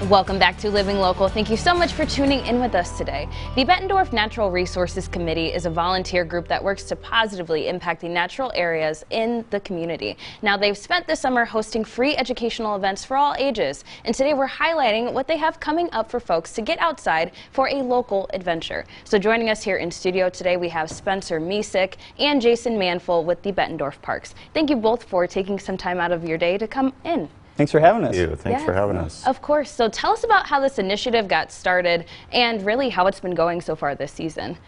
Welcome back to Living Local. Thank you so much for tuning in with us today. The Bettendorf Natural Resources Committee is a volunteer group that works to positively impact the natural areas in the community. Now, they've spent the summer hosting free educational events for all ages, and today we're highlighting what they have coming up for folks to get outside for a local adventure. So joining us here in studio today, we have Spencer Misick and Jason Manful with the Bettendorf Parks. Thank you both for taking some time out of your day to come in. Thanks for having us. Thanks for having us. Of course. So tell us about how this initiative got started and really how it's been going so far this season.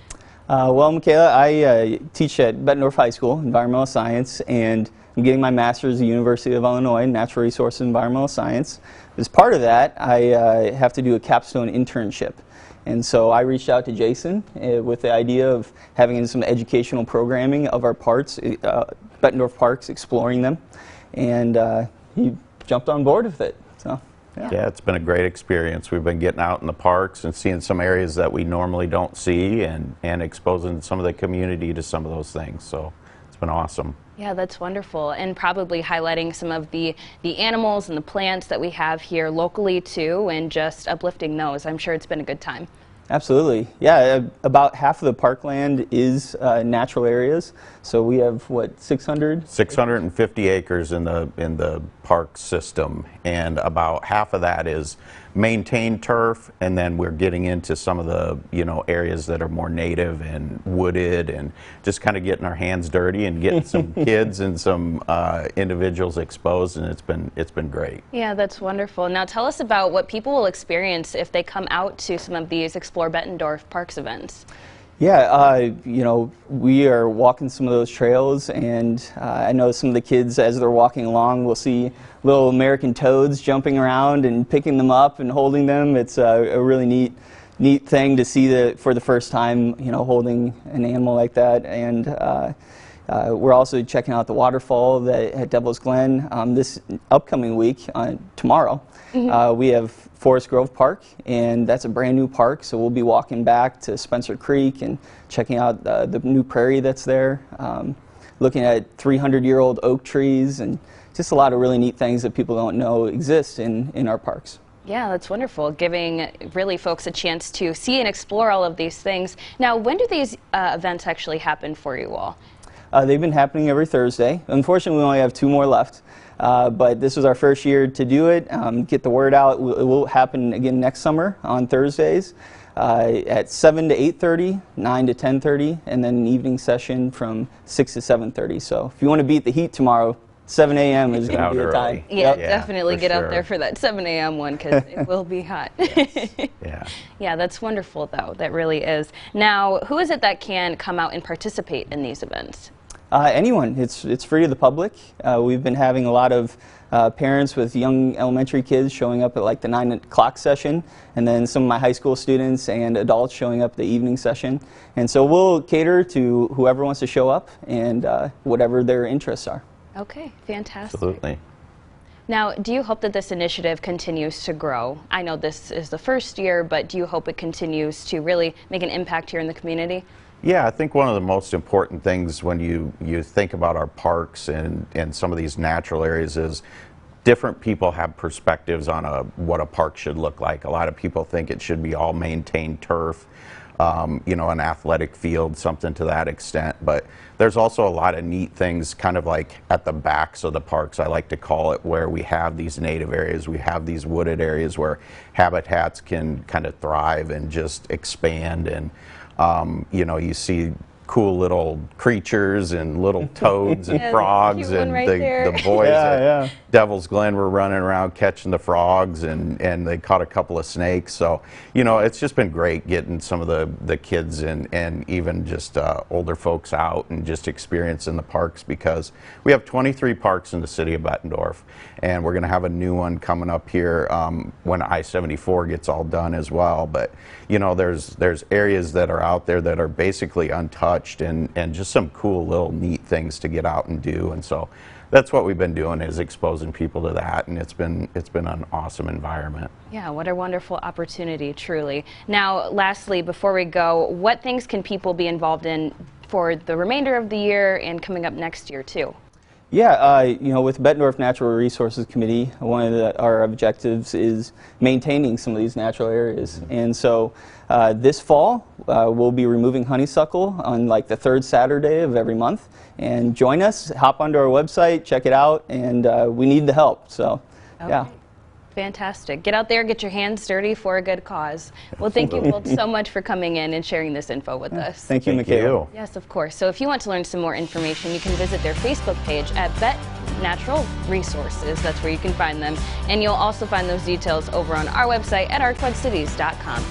Well, Michaela, I teach at Bettendorf High School, environmental science, and I'm getting my master's at the University of Illinois, natural resources and environmental science. As part of that, I have to do a capstone internship. And so I reached out to Jason with the idea of having some educational programming of our parks, Bettendorf Parks, exploring them. And he jumped on board with it. So, yeah, it's been a great experience. We've been getting out in the parks and seeing some areas that we normally don't see and exposing some of the community to some of those things. So it's been awesome. Yeah, that's wonderful. And probably highlighting some of the animals and the plants that we have here locally too, and just uplifting those. I'm sure it's been a good time. Absolutely. Yeah, about half of the parkland is natural areas. So we have, what, 600? 650 acres in the park system, and about half of that is maintained turf, and then we're getting into some of the areas that are more native and wooded, and just kind of getting our hands dirty and getting some kids and some individuals exposed, and it's been great. Yeah, that's wonderful. Now tell us about what people will experience if they come out to some of these Explore Bettendorf Parks events. Yeah, we are walking some of those trails, and I know some of the kids, as they're walking along, will see little American toads jumping around and picking them up and holding them. It's a really neat thing to see for the first time, holding an animal like that. And we're also checking out the waterfall at Devil's Glen this upcoming week, tomorrow. We have Forest Grove Park, and that's a brand new park, so we'll be walking back to Spencer Creek and checking out the new prairie that's there, looking at 300-year-old oak trees, and just a lot of really neat things that people don't know exist in our parks. Yeah, that's wonderful, giving really folks a chance to see and explore all of these things. Now, when do these events actually happen for you all? They've been happening every Thursday. Unfortunately, we only have 2 more left. But this was our first year to do it, get the word out. It will happen again next summer on Thursdays at 7 to 8:30, 9 to 10:30, and then an evening session from 6 to 7:30. So if you want to beat the heat tomorrow, 7 a.m. is going to be the time. Yeah, definitely get out there for that 7 a.m. one, because it will be hot. Yes. Yeah, that's wonderful, though. That really is. Now, who is it that can come out and participate in these events? Anyone. It's free to the public. We've been having a lot of parents with young elementary kids showing up at like the 9 o'clock session, and then some of my high school students and adults showing up the evening session. And so we'll cater to whoever wants to show up and whatever their interests are. Okay, fantastic. Absolutely. Now, do you hope that this initiative continues to grow? I know this is the first year, but do you hope it continues to really make an impact here in the community? Yeah, I think one of the most important things when you think about our parks and some of these natural areas is different people have perspectives on what a park should look like. A lot of people think it should be all maintained turf, an athletic field, something to that extent. But there's also a lot of neat things kind of like at the backs of the parks, I like to call it, where we have these native areas, we have these wooded areas where habitats can kind of thrive and just expand, and you see cool little creatures and little toads and frogs, and the boys at Devil's Glen were running around catching the frogs, and they caught a couple of snakes. So it's just been great getting some of the kids and even just older folks out and just experiencing the parks, because we have 23 parks in the city of Bettendorf, and we're going to have a new one coming up here when I-74 gets all done as well. But there's areas that are out there that are basically untouched, and just some cool little neat things to get out and do. And so that's what we've been doing, is exposing people to that, and it's been an awesome environment. Yeah, what a wonderful opportunity, truly. Now, lastly, before we go, what things can people be involved in for the remainder of the year and coming up next year too? Yeah, with Bettendorf Natural Resources Committee, one of our objectives is maintaining some of these natural areas. And so this fall, we'll be removing honeysuckle on like the third Saturday of every month. And join us, hop onto our website, check it out, and we need the help. So, Okay. yeah. Fantastic. Get out there, get your hands dirty for a good cause. Well, thank you both so much for coming in and sharing this info with us. Thank you, Thank Michaela. you. Yes, of course. So if you want to learn some more information, you can visit their Facebook page at Bet Natural Resources. That's where you can find them. And you'll also find those details over on our website at arquedcities.com.